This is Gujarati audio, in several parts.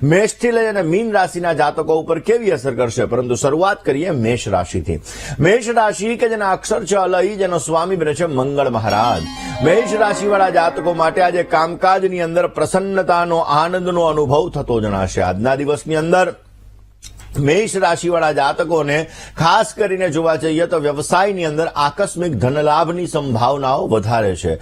મેષથી લઈ અને મીન રાશિના જાતકો ઉપર કેવી અસર કરશે, પરંતુ શરૂઆત કરીએ મેષ રાશિથી. મેષ રાશિ કે જેના અક્ષર છે અલઈ, જેનો સ્વામી બને છે મંગળ મહારાજ. મેષ રાશિવાળા જાતકો માટે આજે કામકાજની અંદર પ્રસન્નતાનો, આનંદનો અનુભવ થતો જણાશે. આજના દિવસની અંદર મેષ રાશિવાળા જાતકોને ખાસ કરીને જોવા જઈએ તો વ્યવસાયની અંદર આકસ્મિક ધનલાભની સંભાવનાઓ વધારે છે.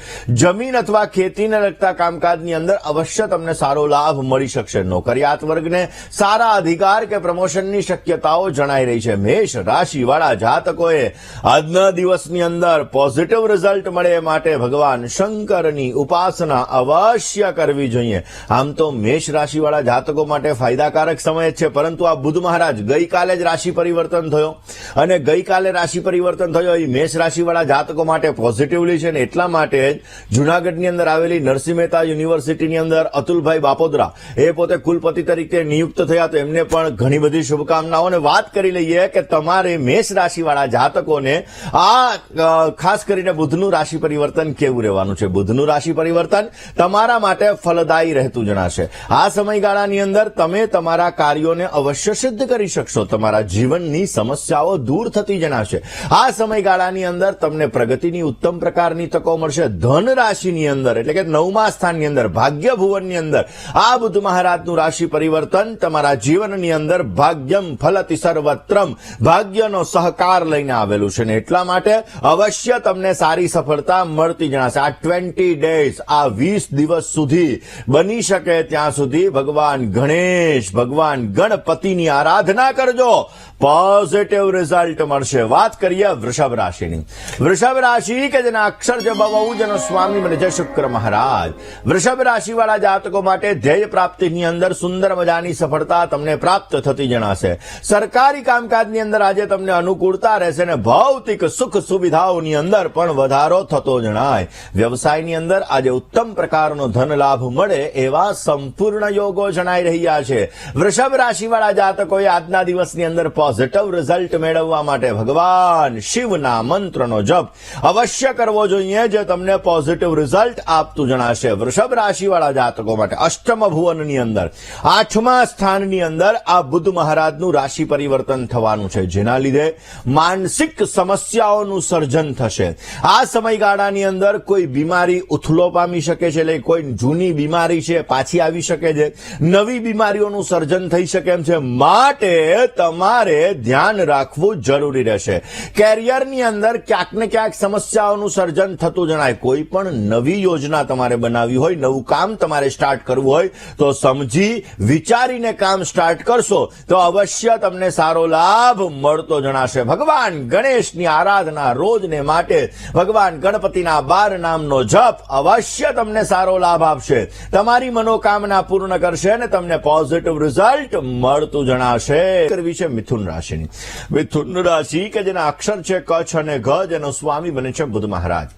જમીન અથવા ખેતીને લગતા કામકાજની અંદર અવશ્ય તમને સારો લાભ મળી શકશે. નોકરિયાત વર્ગને સારા અધિકાર કે પ્રમોશનની શક્યતાઓ જણાઈ રહી છે. મેષ રાશિવાળા જાતકોએ આજના દિવસની અંદર પોઝિટિવ રિઝલ્ટ મળે માટે ભગવાન શંકરની ઉપાસના અવશ્ય કરવી જોઈએ. આમ તો મેષ રાશિવાળા જાતકો માટે ફાયદાકારક સમય છે, પરંતુ આ બુધ મહારાજ ગઈકાલે જ રાશિ પરિવર્તન થયો અને ગઈકાલે રાશિ પરિવર્તન થયો એ મેષ રાશિવાળા જાતકો માટે પોઝિટિવલી છે. ને એટલા માટે જ જૂનાગઢની અંદર આવેલી નરસિંહ મહેતા યુનિવર્સિટીની અંદર અતુલભાઈ બાપોદરા એ પોતે કુલપતિ તરીકે નિયુક્ત થયા, તો એમને પણ ઘણી બધી શુભકામનાઓ. અને વાત કરી લઈએ કે તમારે મેષ રાશિવાળા જાતકોને આ ખાસ કરીને બુધનું રાશિ પરિવર્તન કેવું રહેવાનું છે. બુધનું રાશિ પરિવર્તન તમારા માટે ફલદાયી રહેતું જણાશે. આ સમયગાળાની અંદર તમે તમારા કાર્યોને અવશ્ય સિદ્ધ કરી શકશો. તમારા જીવનની સમસ્યાઓ દૂર થતી જણાશે. આ સમયગાળાની અંદર તમને પ્રગતિની ઉત્તમ પ્રકારની તકો મળશે. ધન રાશિની અંદર એટલે કે 9મા સ્થાનની અંદર, ભાગ્ય ભુવનની અંદર આ બુધ મહારાજનું રાશિ પરિવર્તન તમારા જીવનની અંદર ભાગ્યમ ફલતિ સર્વત્રમ, ભાગ્યનો સહકાર લઈને આવેલું છે. ને એટલા માટે અવશ્ય તમને સારી સફળતા મળતી જણાશે. આ 20 ડેઝ, આ 20 દિવસ સુધી બની શકે ત્યાં સુધી ભગવાન ગણેશ, ભગવાન ગણપતિની આરાધના કરજો, પોઝિટિવ રિઝલ્ટ મળશે. વાત કરીએ વૃષભ રાશિની. વૃષભ રાશિ કે જેના અક્ષર છે બહુ, જેનો સ્વામી બને છે શુક્ર મહારાજ. વૃષભ રાશિવાળા જાતકો માટે ધ્યેય પ્રાપ્તિની અંદર સુંદર મજાની સફળતા તમને પ્રાપ્ત થતી જણાશે. સરકારી કામકાજની અંદર આજે તમને અનુકૂળતા રહેશે ને ભૌતિક સુખ સુવિધાઓની અંદર પણ વધારો થતો જણાય. વ્યવસાયની અંદર આજે ઉત્તમ પ્રકારનો ધન લાભ મળે એવા સંપૂર્ણ યોગો જણાઈ રહ્યા છે. વૃષભ રાશિવાળા જાતકોએ આજના દિવસની અંદર પોઝિટિવ રિઝલ્ટ મેળવવા માટે ભગવાન શિવના મંત્રનો જપ અવશ્ય કરવો જોઈએ, જે તમને પોઝિટિવ રિઝલ્ટ આપતું જણાશે. વૃષભ રાશિવાળા જાતકો માટે અષ્ટમ ભુવનની અંદર 8મા સ્થાનની અંદર આ બુધ મહારાજનું રાશિ પરિવર્તન થવાનું છે, જેના લીધે માનસિક સમસ્યાઓનું સર્જન થશે. આ સમયગાળાની અંદર કોઈ બીમારી ઉથલો પામી શકે છે, એટલે કોઈ જૂની બીમારી છે પાછી આવી શકે છે, નવી બીમારીઓનું સર્જન થઈ શકે એમ છે. માટે તમારે ધ્યાન રાખવું જરૂરી રહેશે. કેરિયરની અંદર ક્યાંક ને ક્યાંક સમસ્યાઓનું સર્જન થતું જણાય. કોઈ પણ નવી યોજના તમારે બનાવવી હોય, નવું કામ તમારે સ્ટાર્ટ કરવું હોય તો સમજી વિચારીને કામ સ્ટાર્ટ કરશો તો અવશ્ય તમને સારો લાભ મળતો જણાશે. ભગવાન ગણેશની આરાધના રોજને માટે ભગવાન ગણપતિના 12 નામનો જપ અવશ્ય તમને સારો લાભ આપશે. તમારી મનોકામના પૂર્ણ કરશે અને તમને પોઝિટિવ રિઝલ્ટ મળતું જણાશે. કરવી છે મિથુન રાશિની. મિથુન રાશિ કે જેના અક્ષર છે કચ્છ અને ઘ, જેનો સ્વામી બને છે બુધ મહારાજ.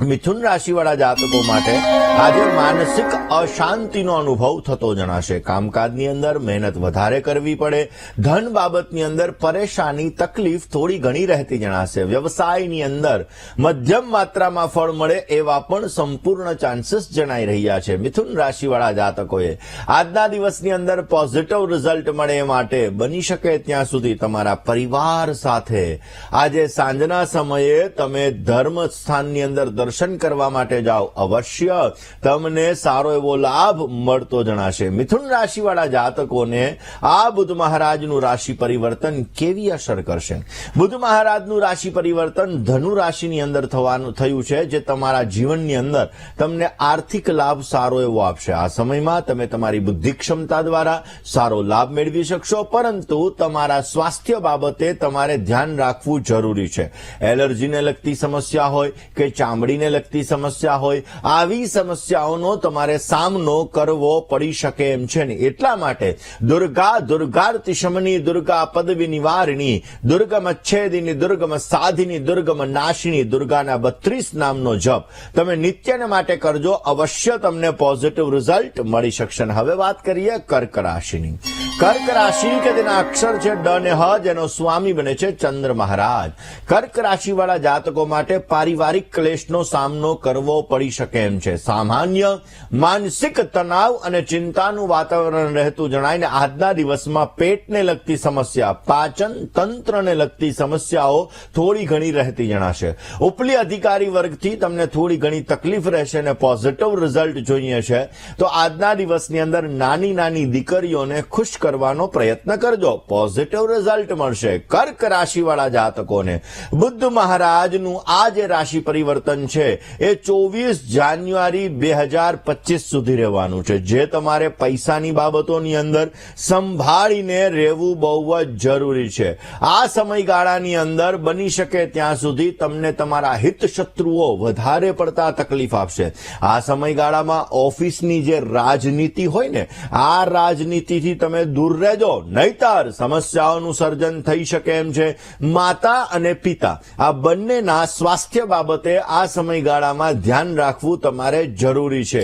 મિથુન રાશિવાળા જાતકો માટે આજે માનસિક અશાંતિનો અનુભવ થતો જણાશે. કામકાજની અંદર મહેનત વધારે કરવી પડે. ધન બાબતની અંદર પરેશાની, તકલીફ થોડી ઘણી રહેતી જણાશે. વ્યવસાયની અંદર મધ્યમ માત્રામાં ફળ મળે એવા પણ સંપૂર્ણ ચાન્સીસ જણાઈ રહ્યા છે. મિથુન રાશિવાળા જાતકોએ આજના દિવસની અંદર પોઝિટિવ રિઝલ્ટ મળે માટે બની શકે ત્યાં સુધી તમારા પરિવાર સાથે આજે સાંજના સમયે તમે ધર્મ સ્થાનની અંદર દર્શન કરવા માટે જાઓ, અવશ્ય તમને સારો એવો લાભ મળતો જણાશે. મિથુન રાશિવાળા જાતકોને આ બુધ મહારાજનું રાશિ પરિવર્તન કેવી અસર કરશે? બુધ મહારાજનું રાશિ પરિવર્તન ધનુ રાશિની અંદર થયું છે, જે તમારા જીવનની અંદર તમને આર્થિક લાભ સારો એવો આપશે. આ સમયમાં તમે તમારી બુદ્ધિ ક્ષમતા દ્વારા સારો લાભ મેળવી શકશો, પરંતુ તમારા સ્વાસ્થ્ય બાબતે તમારે ધ્યાન રાખવું જરૂરી છે. એલર્જીને લગતી સમસ્યા હોય કે ચામડીને લગતી સમસ્યા હોય, આવી સમસ્યાઓનો તમારે સામનો કરવો પડી શકે એમ છે ને. એટલા માટે દુર્ગાર્તિશમની, દુર્ગા પદવી નિવારિણી, દુર્ગમ છેદિની, દુર્ગમ સાધિની, દુર્ગમ નાશિની, દુર્ગાના 32 નામનો જપ તમે નિત્યને માટે કરજો, અવશ્ય તમને પોઝિટિવ રિઝલ્ટ મળી શકશે. હવે વાત કરીએ કર્ક રાશિની. કર્ક રાશિ કે જેના અક્ષર છે ડ ને હ, જેનો સ્વામી બને છે ચંદ્ર મહારાજ. કર્ક રાશિવાળા જાતકો માટે પારિવારિક ક્લેશનો સામનો કરવો પડી શકે એમ છે. સામાન્ય માનસિક તણાવ અને ચિંતાનું વાતાવરણ રહેતું જણાય ને આજના દિવસમાં પેટને લગતી સમસ્યા, પાચન તંત્રને લગતી સમસ્યાઓ થોડી ઘણી રહેતી જણાશે. ઉપલી અધિકારી વર્ગથી તમને થોડી ઘણી તકલીફ રહેશે અને પોઝિટિવ રિઝલ્ટ જોઈએ છે તો આજના દિવસની અંદર નાની નાની દીકરીઓને ખુશ કરવાનો પ્રયત્ન કરજો, પોઝિટિવ રિઝલ્ટ મળશે. કર્ક રાશિવાળા જાતકોને બુદ્ધ મહારાજનું આ જે રાશિ પરિવર્તન છે એ 24 જાન્યુઆરી 2025 સુધી રહેવાનું છે, જે તમારે પૈસાની બાબતોની અંદર સંભાળીને રહેવું બહુ જ જરૂરી છે. આ સમયગાળાની અંદર બની શકે ત્યાં સુધી તમને તમારા હિત શત્રુઓ વધારે પડતા તકલીફ આપશે. આ સમયગાળામાં ઓફિસની જે રાજનીતિ હોય ને આ રાજનીતિથી તમે દૂર રહેજો, નહીતર સમસ્યાઓનું સર્જન થઈ શકે એમ છે. માતા અને પિતા આ બંનેના સ્વાસ્થ્ય બાબતે આ સમયગાળામાં ધ્યાન રાખવું તમારે જરૂરી છે.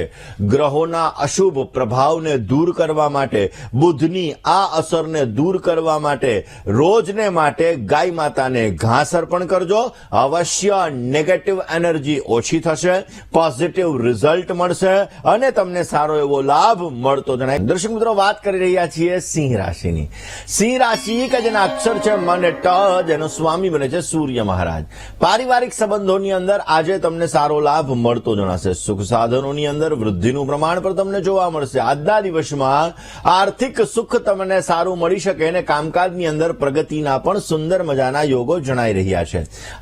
ગ્રહોના અશુભ પ્રભાવને દૂર કરવા માટે, બુધની આ અસરને દૂર કરવા માટે રોજને માટે ગાય માતાને ઘાસ અર્પણ કરજો. અવશ્ય નેગેટિવ એનર્જી ઓછી થશે, પોઝિટિવ રિઝલ્ટ મળશે અને તમને સારો એવો લાભ મળતો જણાય. દર્શક મિત્રો, વાત કરી રહ્યા છીએ સિંહ રાશિની. સિંહ રાશિ કે જેના અક્ષર છે મ અને ટ, જેનો સ્વામી બને છે સૂર્ય મહારાજ. પારિવારિક સંબંધોની અંદર આજે તમને સારો લાભ મળતો જણાશે. સુખ સાધનોની અંદર વૃદ્ધિનું પ્રમાણ પણ તમને જોવા મળશે. આજના દિવસમાં આર્થિક સુખ તમને સારું મળી શકે અને કામકાજની અંદર પ્રગતિના પણ સુંદર મજાના યોગો જણાઈ રહ્યા છે.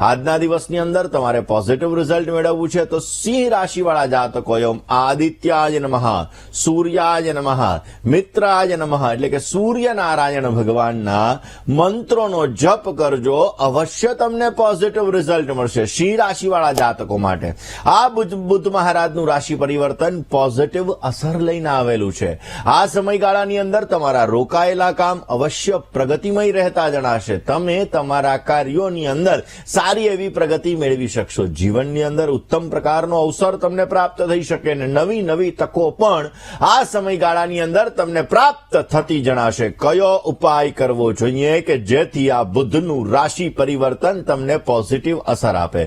આજના દિવસની અંદર તમારે પોઝિટિવ રિઝલ્ટ મેળવવું છે તો સિંહ રાશિવાળા જાતકોએ આદિત્યાય નમઃ, સૂર્યાય નમઃ, મિત્રાય નમઃ એટલે કે સૂર્યનારાયણ ભગવાનના મંત્રોનો જપ કરજો, અવશ્ય તમને પોઝિટિવ રિઝલ્ટ મળશે. સિંહ રાશિવાળા જાતકો માટે આ બુદ્ધ મહારાજનું રાશિ પરિવર્તન પોઝિટિવ અસર લઈને આવેલું છે. આ સમયગાળાની અંદર તમારા રોકાયેલા કામ અવશ્ય પ્રગતિમય રહેતા જણાશે. તમે તમારા કાર્યોની અંદર સારી એવી પ્રગતિ મેળવી શકશો. જીવનની અંદર ઉત્તમ પ્રકારનો અવસર તમને પ્રાપ્ત થઈ શકે અને નવી નવી તકો પણ આ સમયગાળાની અંદર તમને પ્રાપ્ત થતી જણાશે. કયો ઉપાય કરવો જોઈએ કે જેથી આ બુદ્ધનું રાશિ પરિવર્તન તમને પોઝિટિવ અસર આપે?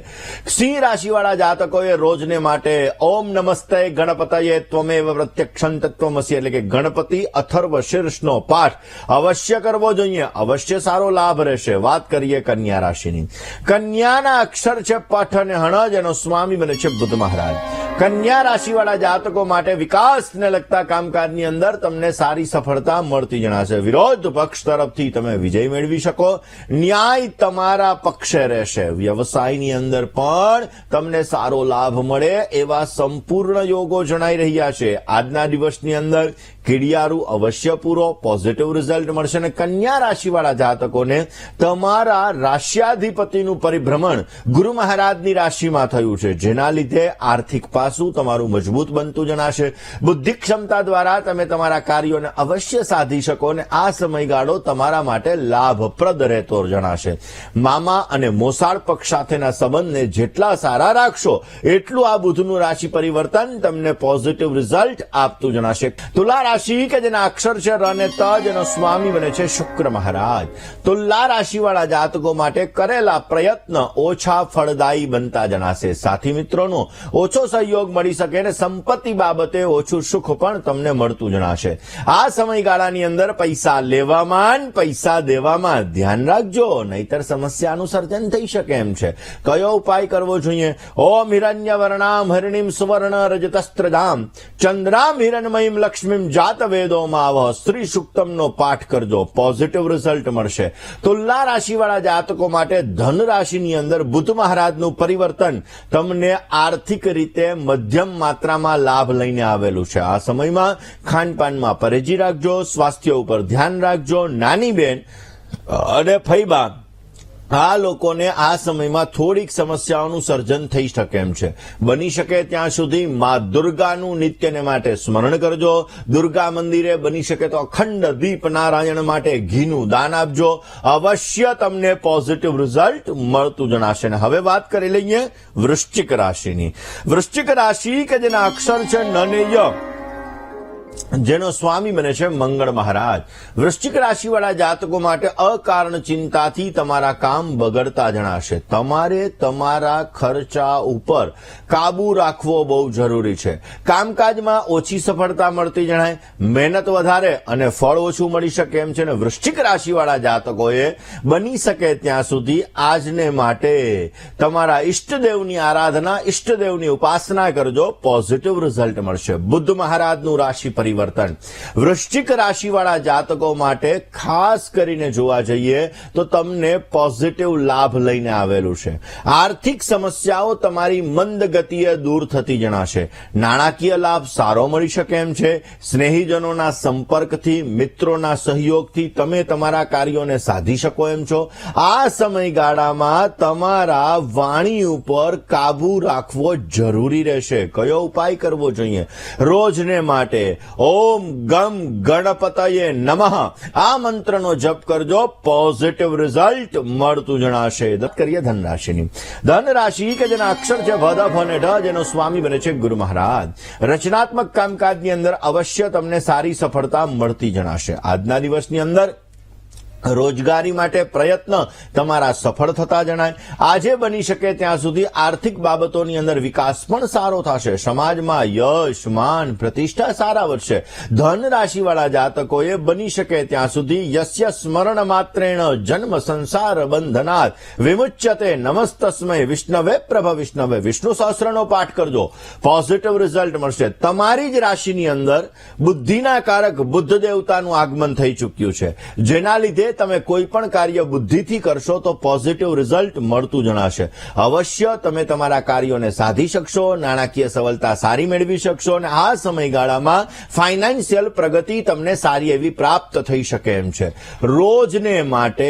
સિંહ રાશિવાળા જાતકોએ રોજને માટે ઓમ નમસ્તે ગણપતયે ત્વમેવ પ્રત્યક્ષં તત્વમસી એટલે કે ગણપતિ અથર્વ શીર્ષનો પાઠ અવશ્ય કરવો જોઈએ, અવશ્ય સારો લાભ રહેશે. વાત કરીએ કન્યા રાશિની. કન્યાના અક્ષર છે પઠ અને હણ, જેનો સ્વામી બને છે બુદ્ધ મહારાજ. કન્યા રાશિવાળા જાતકો માટે વિકાસને લગતા કામકાજની અંદર તમને સારી સફળતા મળતી જણાશે. વિરોધ પક્ષ તરફથી તમે વિજય મેળવી શકો, ન્યાય તમારા પક્ષે રહેશે. વ્યવસાયની અંદર પણ તમને સારો લાભ મળે એવા સંપૂર્ણ યોગો જણાઈ રહ્યા છે. આજના દિવસની અંદર કીડિયારું અવશ્ય પૂરો, પોઝિટિવ રિઝલ્ટ મળશે અને કન્યા રાશિવાળા જાતકોને તમારા રાશિયાધિપતિનું પરિભ્રમણ ગુરુ મહારાજની રાશિમાં થયું છે, જેના લીધે આર્થિક પાસું તમારું મજબૂત બનતું જણાશે. બુદ્ધિ ક્ષમતા દ્વારા તમે તમારા કાર્યોને અવશ્ય સાધી શકો અને આ સમયગાળો તમારા માટે લાભપ્રદ રહેતો જણાશે. મામા અને મોસાળ પક્ષ સાથેના સંબંધને જેટલા સારા રાખશો એટલું આ બુધનું રાશિ પરિવર્તન તમને પોઝિટિવ રિઝલ્ટ આપતું જણાશે. તુલા રાશિ કે જેના અક્ષર છે ર અને ત, જેનો સ્વામી બને છે શુક્ર મહારાજ. તુલા રાશિવાળા જાતકો માટે કરેલા પ્રયત્ન ઓછા ફળદાયી બનતા જણાશે. સાથી મિત્રોનો ઓછો સહયોગ મળી શકે અને સંપત્તિ બાબતે ઓછું સુખ પણ તમને મળતું જણાશે. આ સમયગાળાની અંદર પૈસા લેવામાં પૈસા દેવામાં ધ્યાન રાખજો, નહીતર સમસ્યાનું સર્જન થઈ શકે એમ છે. કયો ઉપાય કરવો જોઈએ? ઓમ હિરણ્ય વર્ણામ હરિણીમ સુવર્ણ રજતસ્ત્રજામ ચંદ્રામ હિરણમયીમ લક્ષ્મીમ જાત વેદોમાં આવ સ્ત્રી સુક્તમનો પાઠ કરજો, પોઝિટિવ રિઝલ્ટ મળશે. તુલા રાશિવાળા જાતકો માટે ધન રાશિની અંદર બુદ્ધ મહારાજનું પરિવર્તન તમને આર્થિક રીતે મધ્યમ માત્રામાં લાભ લઈને આવેલું છે. આ સમયમાં ખાનપાનમાં પરેજી રાખજો, સ્વાસ્થ્ય ઉપર ધ્યાન રાખજો. નાની બેન અને ફૈબા આ લોકોને આ સમયમાં થોડીક સમસ્યાઓનું સર્જન થઈ શકે એમ છે. બની શકે ત્યાં સુધી મા દુર્ગાનું નિત્યને માટે સ્મરણ કરજો. દુર્ગા મંદિરે બની શકે તો અખંડ દીપ નારાયણ માટે ઘીનું દાન આપજો, અવશ્ય તમને પોઝિટિવ રિઝલ્ટ મળતું જણાશે. હવે વાત કરી લઈએ વૃશ્ચિક રાશિની. વૃશ્ચિક રાશિ કે જેના અક્ષર છે ન ને ય, જેનો સ્વામી બને છે મંગળ મહારાજ. વૃશ્ચિક રાશિવાળા જાતકો માટે અકારણ ચિંતાથી તમારા કામ બગડતા જણાશે. તમારે તમારા ખર્ચા ઉપર કાબુ રાખવો બહુ જરૂરી છે. કામકાજમાં ઓછી સફળતા મળતી જણાય, મહેનત વધારે અને ફળ ઓછું મળી શકે એમ છે. ને વૃશ્ચિક રાશિવાળા જાતકોએ બની શકે ત્યાં સુધી આજને માટે તમારા ઈષ્ટદેવની આરાધના, ઈષ્ટદેવની ઉપાસના કરજો. પોઝિટિવ રિઝલ્ટ મળશે. બુદ્ધ મહારાજનું રાશિ પરિવર્તન વૃશ્ચિક રાશિવાળા જાતકો માટે ખાસ કરીને જોવા જઈએ તો તમને પોઝિટિવ લાભ લઈને આવેલું છે. આર્થિક સમસ્યાઓ તમારી મંદ ગતિએ દૂર થતી જણાશે. નાણાકીય લાભ સારો મળી શકે એમ છે. સ્નેહીજનોના સંપર્કથી, મિત્રોના સહયોગથી તમે તમારા કાર્યોને સાધી શકો એમ છો. આ સમયગાળામાં તમારા વાણી ઉપર કાબુ રાખવો જરૂરી રહેશે. કયો ઉપાય કરવો જોઈએ? રોજને માટે ઓમ ગમ ગણપતયે નમઃ આ મંત્રનો જપ કરજો. પોઝિટિવ રિઝલ્ટ મળતું જણાશે. દત્ત કરીએ ધનરાશિની. ધનરાશિ કે જેના અક્ષર છે ભ, ફ અને ઢ, જેનો સ્વામી બને છે ગુરુ મહારાજ. રચનાત્મક કામકાજની અંદર અવશ્ય તમને સારી સફળતા મળતી જણાશે. આજના દિવસની અંદર રોજગારી માટે પ્રયત્ન તમારા સફળ થતા જણાય. આજે બની શકે ત્યાં સુધી આર્થિક બાબતોની અંદર વિકાસ પણ સારો થશે. સમાજમાં યશ, માન, પ્રતિષ્ઠા સારા વધશે. ધન રાશિવાળા જાતકોએ બની શકે ત્યાં સુધી યસ્ય સ્મરણ માત્રેણ જન્મ સંસાર બંધનાત વિમુચ્યતે નમસ્તસ્મય વિષ્ણવે પ્રભ વિષ્ણવે. વિષ્ણુ સહસ્રનો પાઠ કરજો. પોઝિટિવ રિઝલ્ટ મળશે. તમારી જ રાશિની અંદર બુદ્ધિના કારક બુદ્ધ દેવતાનું આગમન થઈ ચૂક્યું છે, જેના લીધે તમે કોઈ પણ કાર્ય બુદ્ધિથી કરશો તો પોઝિટિવ રિઝલ્ટ મળતું જણાશે. અવશ્ય તમે તમારા કાર્યોને સાધી શકશો. નાણાકીય સફળતા સારી મેળવી શકશો અને આ સમયગાળામાં ફાઇનાન્શિયલ પ્રગતિ તમને સારી એવી પ્રાપ્ત થઈ શકે એમ છે. રોજને માટે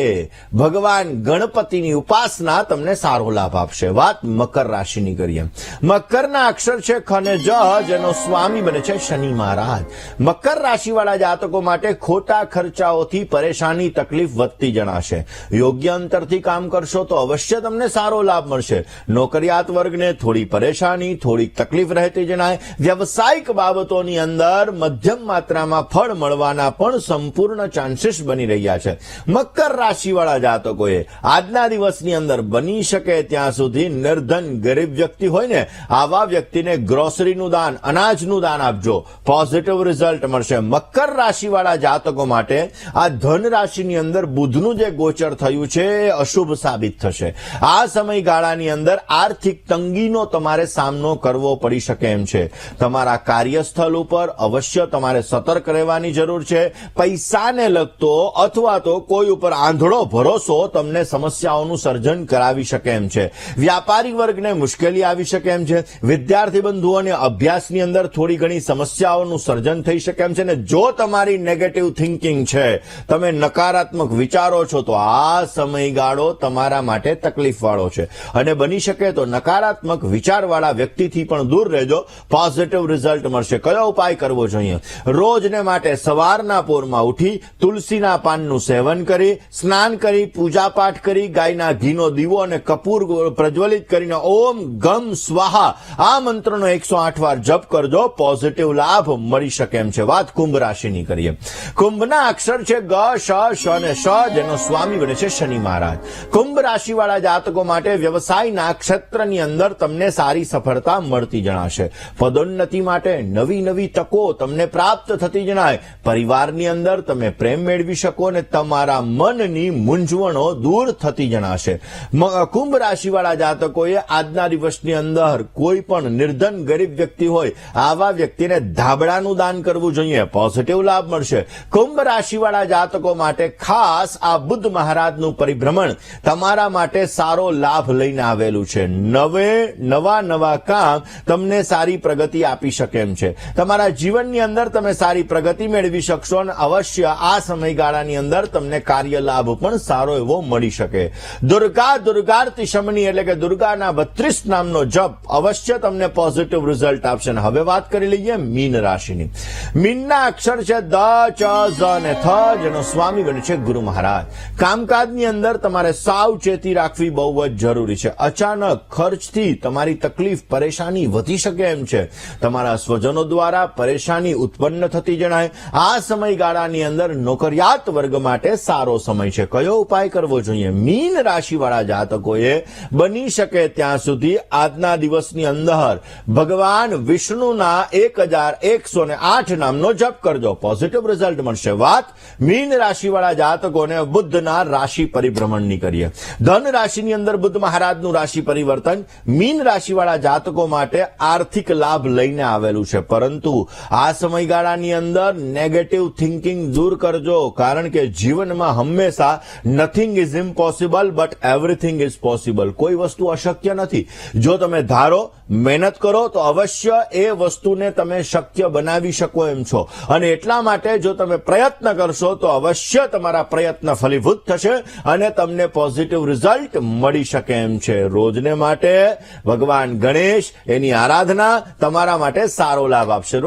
ભગવાન ગણપતિની ઉપાસના તમને સારો લાભ આપશે. વાત મકર રાશિની કરીએ. મકરના અક્ષર છે ખ અને જ, જેનો સ્વામી બને છે શનિ મહારાજ. મકર રાશિવાળા જાતકો માટે ખોટા ખર્ચાઓથી પરેશાની, તકલીફ વધતી જણાશે. યોગ્ય અંતરથી કામ કરશો તો અવશ્ય તમને સારો લાભ મળશે. નોકરિયાત વર્ગને થોડી પરેશાની, થોડી તકલીફ રહેતી જણાય. વ્યવસાયિક બાબતોની અંદર મધ્યમ માત્રામાં ફળ મળવાના પણ સંપૂર્ણ ચાન્સીસ બની રહ્યા છે. મકર રાશિવાળા જાતકોએ આજના દિવસની અંદર બની શકે ત્યાં સુધી નિર્ધન ગરીબ વ્યક્તિ હોય ને, આવા વ્યક્તિને ગ્રોસરીનું દાન, અનાજનું દાન આપજો. પોઝિટિવ રિઝલ્ટ મળશે. મકર રાશિવાળા જાતકો માટે આ ધન રાશિની અંદર બુધનું જે ગોચર થયું છે એ અશુભ સાબિત થશે. આ સમયગાળાની અંદર આર્થિક તંગીનો તમારે સામનો કરવો પડી શકે એમ છે. તમારા કાર્યસ્થળ ઉપર અવશ્ય તમારે સતર્ક રહેવાની જરૂર છે. પૈસાને લગતો અથવા તો કોઈ ઉપર આંધળો ભરોસો તમને સમસ્યાઓનું સર્જન કરાવી શકે એમ છે. વ્યાપારી વર્ગને મુશ્કેલી આવી શકે એમ છે. વિદ્યાર્થી બંધુઓને અભ્યાસની અંદર થોડી ઘણી સમસ્યાઓનું સર્જન થઈ શકે એમ છે. ને જો તમારી નેગેટિવ થિંકિંગ છે, તમે નકારાત્મક વિચારો છો, તો આ સમયગાળો તમારા માટે તકલીફવાળો છે અને બની શકે તો નકારાત્મક વિચારવાળા વ્યક્તિથી પણ દૂર રહેજો. પોઝિટિવ રિઝલ્ટ મળશે. કયો ઉપાય કરવો જોઈએ? રોજને માટે સવારના પોરમાં ઉઠી તુલસીના પાનનું સેવન કરી, સ્નાન કરી, પૂજાપાઠ કરી, ગાયના ઘીનો દીવો અને કપૂર પ્રજ્વલિત કરીને ઓમ ગમ સ્વાહા આ મંત્રનો 108 વાર જપ કરજો. પોઝિટિવ લાભ મળી શકે એમ છે. વાત કુંભ રાશિની કરીએ. કુંભના અક્ષર છે ગ, શ, શ અને શ, જેનો સ્વામી બને છે શનિ મહારાજ. કુંભ રાશિવાળા જાતકો માટે વ્યવસાયના ક્ષેત્રની અંદર તમને સારી સફળતા મળતી જણાશે. પદોન્નતિ માટે નવી નવી તકો તમને પ્રાપ્ત થતી જણાય. પરિવારની અંદર તમે પ્રેમ મેળવી શકો અને તમારા મનની મૂંઝવણો દૂર થતી જણાશે. કુંભ રાશિવાળા જાતકોએ આજના દિવસની અંદર કોઈ પણ નિર્ધન ગરીબ વ્યક્તિ હોય, આવા વ્યક્તિને ધાબળાનું દાન કરવું જોઈએ. પોઝિટિવ લાભ મળશે. કુંભ રાશિવાળા જાતકો માટે ખાસ આ બુદ્ધ મહારાજનું પરિભ્રમણ તમારા માટે સારો લાભ લઈને આવેલું છે. નવા કામ તમને સારી પ્રગતિ આપી શકે એમ છે. તમારા જીવનની અંદર તમે સારી પ્રગતિ મેળવી શકશો અને અવશ્ય આ સમયગાળાની અંદર તમને કાર્ય લાભ પણ સારો એવો મળી શકે. દુર્ગાર્તિ શમની એટલે કે દુર્ગાના 32 નામનો જપ અવશ્ય તમને પોઝિટિવ રિઝલ્ટ આપશે. હવે વાત કરી લઈએ મીન રાશિની. મીનના અક્ષર છે દ, ચ, ઝ અને થ, જેનો સ્વામી બને છે છે ગુરુ મહારાજ. કામકાજની અંદર તમારે સાવચેતી રાખવી બહુ જ જરૂરી છે. અચાનક ખર્ચથી તમારી તકલીફ પરેશાની વધી શકે એમ છે. તમારા સ્વજનો દ્વારા પરેશાની ઉત્પન્ન થતી જણાય. આ સમયગાળાની અંદર નોકરિયાત વર્ગ માટે સારો સમય છે. કયો ઉપાય કરવો જોઈએ? મીન રાશિવાળા જાતકોએ બની શકે ત્યાં સુધી આજના દિવસની અંદર ભગવાન વિષ્ણુના 1108 નામનો જપ કરજો. પોઝિટિવ રિઝલ્ટ મળશે. વાત મીન રાશિવાળા જાતકોને બુદ્ધના રાશિ પરિભ્રમણની કરીએ. ધન રાશિની અંદર બુદ્ધ મહારાજનું રાશિ પરિવર્તન મીન રાશિવાળા જાતકો માટે આર્થિક લાભ લઈને આવેલું છે. પરંતુ આ સમયગાળાની અંદર નેગેટિવ થિંકિંગ દૂર કરજો, કારણ કે જીવનમાં હંમેશા nothing is impossible but everything is possible. કોઈ વસ્તુ અશક્ય નથી. જો તમે ધારો, મહેનત કરો તો અવશ્ય એ વસ્તુને તમે શક્ય બનાવી શકો એમ છો. અને એટલા માટે જો તમે પ્રયત્ન કરશો તો અવશ્ય તમારા પ્રયત્ન ફલીભૂત થશે અને તમને પોઝિટિવ રિઝલ્ટ મળી શકે એમ છે. રોજને માટે ભગવાન ગણેશ એની આરાધના તમારા માટે સારો લાભ આપશે.